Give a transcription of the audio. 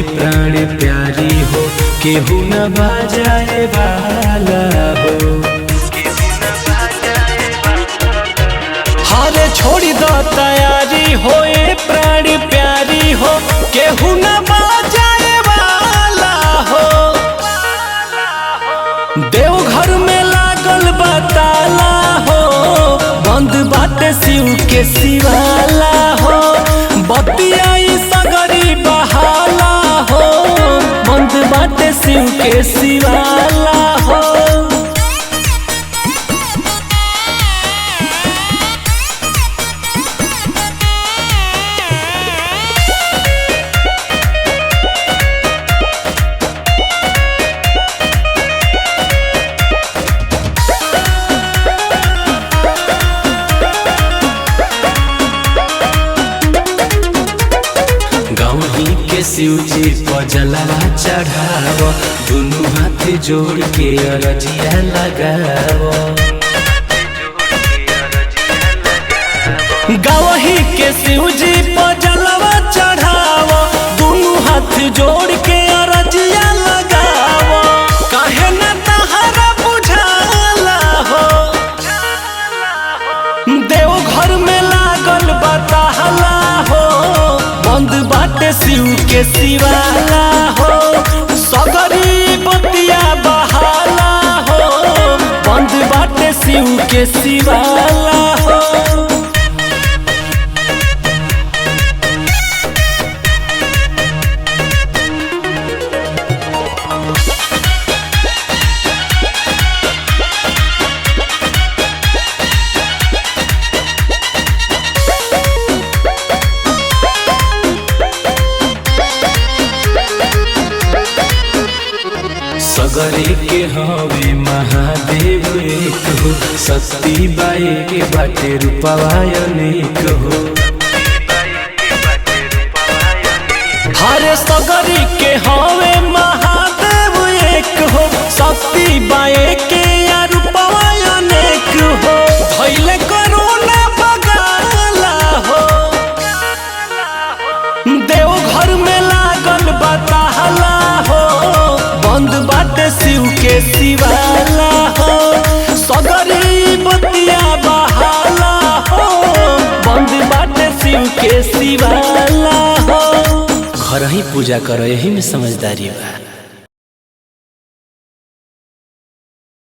प्राण प्यारी हो, केहू न बाजाए वाला हो। हारे छोड़ी दो तैयारी हो, प्राण प्यारी हो, केहू न बाजाए वाला हो। देवघर में लागल बताला हो, बंद बाटे शिव के शिवाला हो। बतियाई सगरी बहाला हो, बंद बाटे शिव के शिवाला हो। गौरी के शिव जी पर जलवा चढ़ाव, दुनू हाथ जोड़ के अरजिया लगाव। गौरी के शिव जी पर जलवा चढ़ाव, दुनू हाथ जोड़ के अरजिया लगाव। काहे न तहरा बुझाला हो, देवघर में लागल बताला हो, बंद बाटे शिव के शिवाला हो। सगरी बतिया बहाला हो, बंद बाटे शिव के शिवाला हो। सगरे के हवे महादेव एक हो, शक्ति बाई के बाटे रूपवा अनेक हो। हरे सगरी के हवे महादेव एक हो, शक्ति बाई के रूपवा अनेक हो। भइले करोना बगाला हो, देवघर में लागल बताला हो, बंद बाटे शिव के शिवाला हो। सगरी बतिया बहाला हो, बंद बाटे शिव के शिवाला हो। घर ही पूजा करो, यही में समझदारी बा।